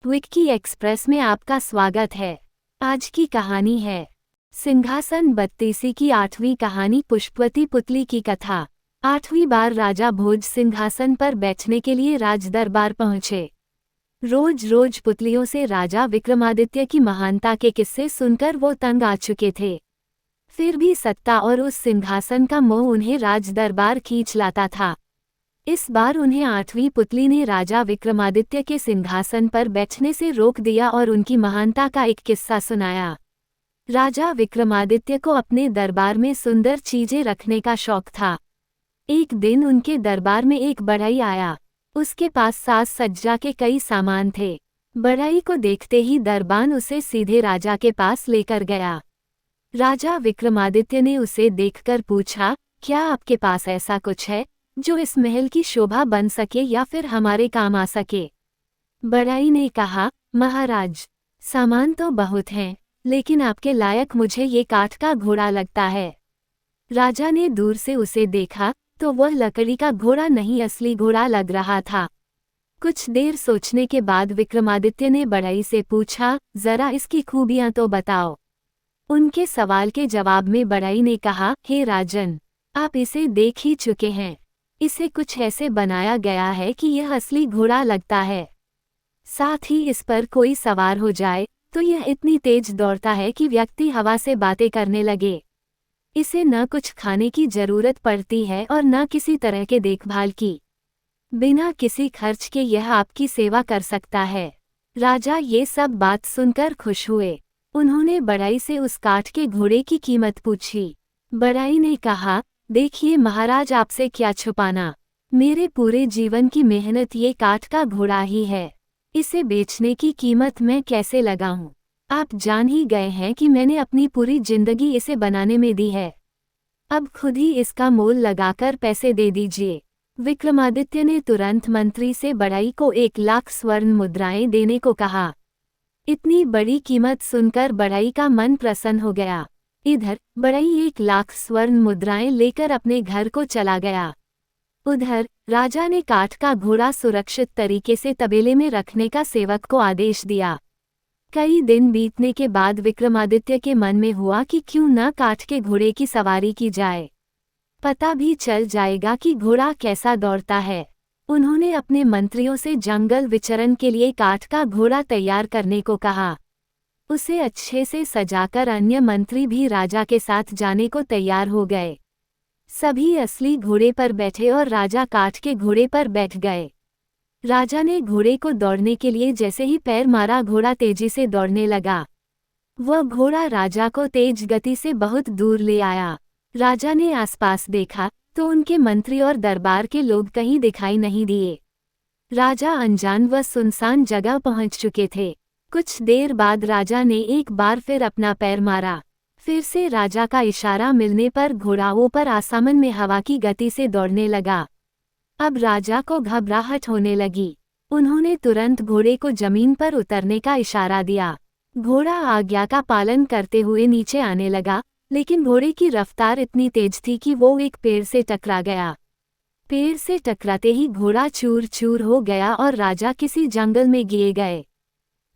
Vicky express में आपका स्वागत है। आज की कहानी है सिंहासन बत्तीसी की 8वीं कहानी पुष्पवती पुतली की कथा। 8वीं बार राजा भोज सिंहासन पर बैठने के लिए राज दरबार पहुंचे। रोज रोज पुतलियों से राजा विक्रमादित्य की महानता के किस्से सुनकर वो तंग आ चुके थे। फिर भी सत्ता और उस सिंहासन का मोह उन्हें राज दरबार खींच लाता था। इस बार उन्हें 8वीं पुतली ने राजा विक्रमादित्य के सिंहासन पर बैठने से रोक दिया और उनकी महानता का एक किस्सा सुनाया। राजा विक्रमादित्य को अपने दरबार में सुंदर चीजें रखने का शौक था। एक दिन उनके दरबार में एक बढ़ई आया। उसके पास साज सज्जा के कई सामान थे। बढ़ई को देखते ही दरबान उसे सीधे राजा के पास लेकर गया। राजा विक्रमादित्य ने उसे देखकर पूछा, क्या आपके पास ऐसा कुछ है जो इस महल की शोभा बन सके या फिर हमारे काम आ सके? बढ़ई ने कहा, महाराज, सामान तो बहुत हैं, लेकिन आपके लायक मुझे ये काठ का घोड़ा लगता है। राजा ने दूर से उसे देखा तो वह लकड़ी का घोड़ा नहीं असली घोड़ा लग रहा था। कुछ देर सोचने के बाद विक्रमादित्य ने बढ़ई से पूछा, जरा इसकी खूबियां तो बताओ। उनके सवाल के जवाब में बढ़ई ने कहा, हे राजन, आप इसे देख ही चुके हैं। इसे कुछ ऐसे बनाया गया है कि यह असली घोड़ा लगता है। साथ ही इस पर कोई सवार हो जाए तो यह इतनी तेज दौड़ता है कि व्यक्ति हवा से बातें करने लगे। इसे न कुछ खाने की जरूरत पड़ती है और न किसी तरह के देखभाल की। बिना किसी खर्च के यह आपकी सेवा कर सकता है। राजा ये सब बात सुनकर खुश हुए। उन्होंने बढ़ई से उस काठ के घोड़े की कीमत पूछी। बढ़ई ने कहा, देखिए महाराज, आपसे क्या छुपाना, मेरे पूरे जीवन की मेहनत ये काठ का घोड़ा ही है। इसे बेचने की कीमत मैं कैसे लगाऊं? आप जान ही गए हैं कि मैंने अपनी पूरी जिंदगी इसे बनाने में दी है। अब खुद ही इसका मोल लगाकर पैसे दे दीजिए। विक्रमादित्य ने तुरंत मंत्री से बढ़ई को 1,00,000 स्वर्ण मुद्राएं देने को कहा। इतनी बड़ी कीमत सुनकर बढ़ई का मन प्रसन्न हो गया। इधर बढ़ई 1,00,000 स्वर्ण मुद्राएं लेकर अपने घर को चला गया। उधर राजा ने काठ का घोड़ा सुरक्षित तरीके से तबेले में रखने का सेवक को आदेश दिया। कई दिन बीतने के बाद विक्रमादित्य के मन में हुआ कि क्यों न काठ के घोड़े की सवारी की जाए। पता भी चल जाएगा कि घोड़ा कैसा दौड़ता है। उन्होंने अपने मंत्रियों से जंगल विचरण के लिए काठ का घोड़ा तैयार करने को कहा। उसे अच्छे से सजाकर अन्य मंत्री भी राजा के साथ जाने को तैयार हो गए। सभी असली घोड़े पर बैठे और राजा काठ के घोड़े पर बैठ गए। राजा ने घोड़े को दौड़ने के लिए जैसे ही पैर मारा, घोड़ा तेजी से दौड़ने लगा। वह घोड़ा राजा को तेज गति से बहुत दूर ले आया। राजा ने आसपास देखा तो उनके मंत्री और दरबार के लोग कहीं दिखाई नहीं दिए। राजा अनजान व सुनसान जगह पहुंच चुके थे। कुछ देर बाद राजा ने एक बार फिर अपना पैर मारा। फिर से राजा का इशारा मिलने पर घोड़ा ऊपर आसमान में हवा की गति से दौड़ने लगा। अब राजा को घबराहट होने लगी। उन्होंने तुरंत घोड़े को जमीन पर उतरने का इशारा दिया। घोड़ा आज्ञा का पालन करते हुए नीचे आने लगा, लेकिन घोड़े की रफ्तार इतनी तेज थी कि वो एक पेड़ से टकरा गया। पेड़ से टकराते ही घोड़ा चूर चूर हो गया और राजा किसी जंगल में गिर गए।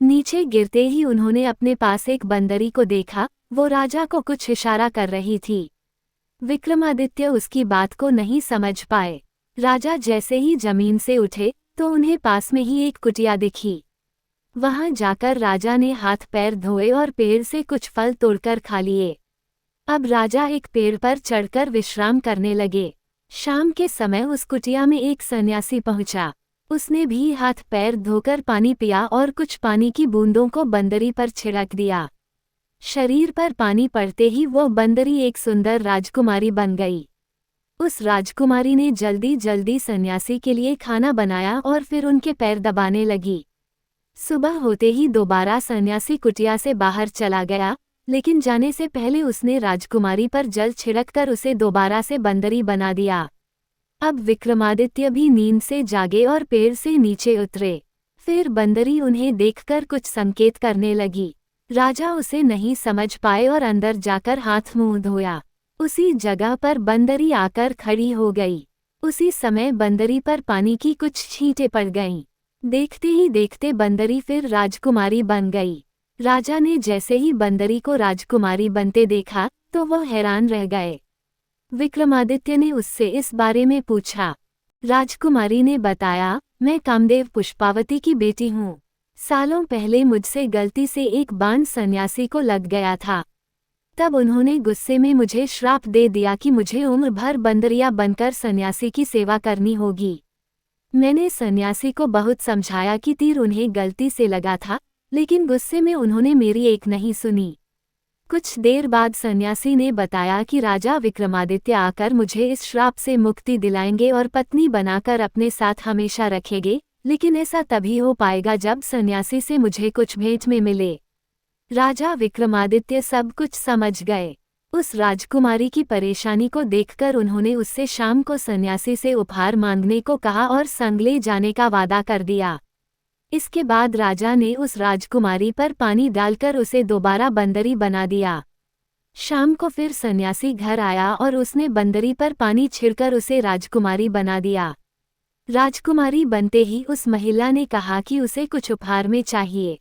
नीचे गिरते ही उन्होंने अपने पास एक बंदरी को देखा। वो राजा को कुछ इशारा कर रही थी। विक्रमादित्य उसकी बात को नहीं समझ पाए। राजा जैसे ही जमीन से उठे तो उन्हें पास में ही एक कुटिया दिखी। वहां जाकर राजा ने हाथ पैर धोए और पेड़ से कुछ फल तोड़कर खा लिए। अब राजा एक पेड़ पर चढ़कर विश्राम करने लगे। शाम के समय उस कुटिया में एक सन्यासी पहुंचा। उसने भी हाथ पैर धोकर पानी पिया और कुछ पानी की बूंदों को बंदरी पर छिड़क दिया। शरीर पर पानी पड़ते ही वो बंदरी एक सुंदर राजकुमारी बन गई। उस राजकुमारी ने जल्दी जल्दी सन्यासी के लिए खाना बनाया और फिर उनके पैर दबाने लगी। सुबह होते ही दोबारा सन्यासी कुटिया से बाहर चला गया, लेकिन जाने से पहले उसने राजकुमारी पर जल छिड़ककर उसे दोबारा से बंदरी बना दिया। अब विक्रमादित्य भी नींद से जागे और पेड़ से नीचे उतरे। फिर बंदरी उन्हें देखकर कुछ संकेत करने लगी। राजा उसे नहीं समझ पाए और अंदर जाकर हाथ मुंह धोया। उसी जगह पर बंदरी आकर खड़ी हो गई। उसी समय बंदरी पर पानी की कुछ छींटें पड़ गईं। देखते ही देखते बंदरी फिर राजकुमारी बन गई। राजा ने जैसे ही बंदरी को राजकुमारी बनते देखा तो वह हैरान रह गए। विक्रमादित्य ने उससे इस बारे में पूछा। राजकुमारी ने बताया, मैं कामदेव पुष्पावती की बेटी हूँ। सालों पहले मुझसे गलती से एक बाण सन्यासी को लग गया था। तब उन्होंने गुस्से में मुझे श्राप दे दिया कि मुझे उम्र भर बंदरिया बनकर सन्यासी की सेवा करनी होगी। मैंने सन्यासी को बहुत समझाया कि तीर उन्हें गलती से लगा था, लेकिन गुस्से में उन्होंने मेरी एक नहीं सुनी। कुछ देर बाद सन्यासी ने बताया कि राजा विक्रमादित्य आकर मुझे इस श्राप से मुक्ति दिलाएंगे और पत्नी बनाकर अपने साथ हमेशा रखेंगे, लेकिन ऐसा तभी हो पाएगा जब सन्यासी से मुझे कुछ भेंट में मिले। राजा विक्रमादित्य सब कुछ समझ गए। उस राजकुमारी की परेशानी को देखकर उन्होंने उससे शाम को सन्यासी से उपहार मांगने को कहा और संग ले जाने का वादा कर दिया। इसके बाद राजा ने उस राजकुमारी पर पानी डालकर उसे दोबारा बंदरी बना दिया। शाम को फिर सन्यासी घर आया और उसने बंदरी पर पानी छिड़कर उसे राजकुमारी बना दिया। राजकुमारी बनते ही उस महिला ने कहा कि उसे कुछ उपहार में चाहिए।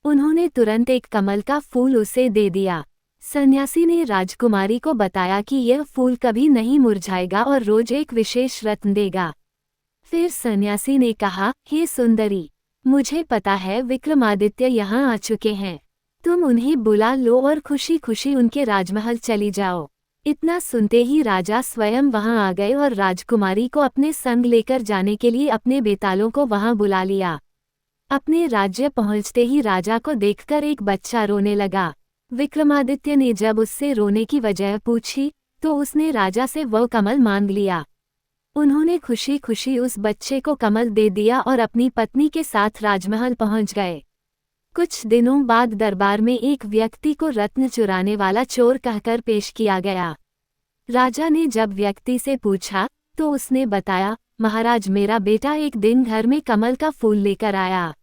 उन्होंने तुरंत एक कमल का फूल उसे दे दिया। सन्यासी ने राजकुमारी को बताया कि यह फूल कभी नहीं मुरझाएगा और रोज एक विशेष रत्न देगा। फिर सन्यासी ने कहा, हे सुंदरी, मुझे पता है विक्रमादित्य यहाँ आ चुके हैं। तुम उन्हें बुला लो और खुशी खुशी उनके राजमहल चली जाओ। इतना सुनते ही राजा स्वयं वहां आ गए और राजकुमारी को अपने संग लेकर जाने के लिए अपने बेतालों को वहां बुला लिया। अपने राज्य पहुंचते ही राजा को देखकर एक बच्चा रोने लगा। विक्रमादित्य ने जब उससे रोने की वजह पूछी तो उसने राजा से वह कमल मांग लिया। उन्होंने खुशी खुशी उस बच्चे को कमल दे दिया और अपनी पत्नी के साथ राजमहल पहुंच गए। कुछ दिनों बाद दरबार में एक व्यक्ति को रत्न चुराने वाला चोर कहकर पेश किया गया। राजा ने जब व्यक्ति से पूछा तो उसने बताया, महाराज, मेरा बेटा एक दिन घर में कमल का फूल लेकर आया।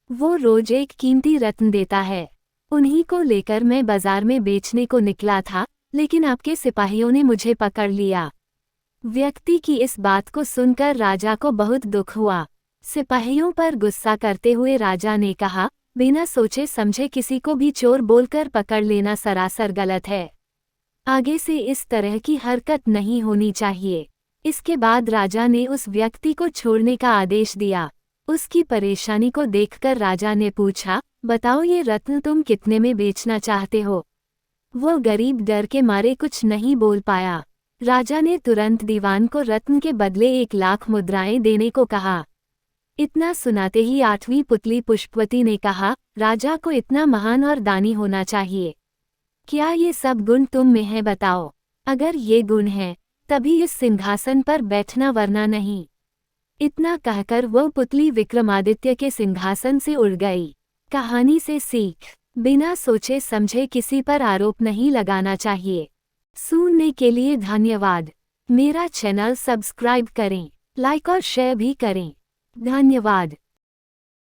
वो रोज एक कीमती रत्न देता है। उन्हीं को लेकर मैं बाजार में बेचने को निकला था, लेकिन आपके सिपाहियों ने मुझे पकड़ लिया। व्यक्ति की इस बात को सुनकर राजा को बहुत दुख हुआ। सिपाहियों पर गुस्सा करते हुए राजा ने कहा, बिना सोचे समझे किसी को भी चोर बोलकर पकड़ लेना सरासर गलत है। आगे से इस तरह की हरकत नहीं होनी चाहिए। इसके बाद राजा ने उस व्यक्ति को छोड़ने का आदेश दिया। उसकी परेशानी को देखकर राजा ने पूछा, बताओ ये रत्न तुम कितने में बेचना चाहते हो? वो गरीब डर के मारे कुछ नहीं बोल पाया। राजा ने तुरंत दीवान को रत्न के बदले 1,00,000 मुद्राएं देने को कहा। इतना सुनाते ही 8वीं पुतली पुष्पवती ने कहा, राजा को इतना महान और दानी होना चाहिए। क्या ये सब गुण तुम में है, बताओ। अगर ये गुण है तभी इस सिंहासन पर बैठना, वरना नहीं। इतना कहकर वह पुतली विक्रमादित्य के सिंहासन से उड़ गई। कहानी से सीख, बिना सोचे समझे किसी पर आरोप नहीं लगाना चाहिए। सुनने के लिए धन्यवाद। मेरा चैनल सब्सक्राइब करें, लाइक और शेयर भी करें। धन्यवाद।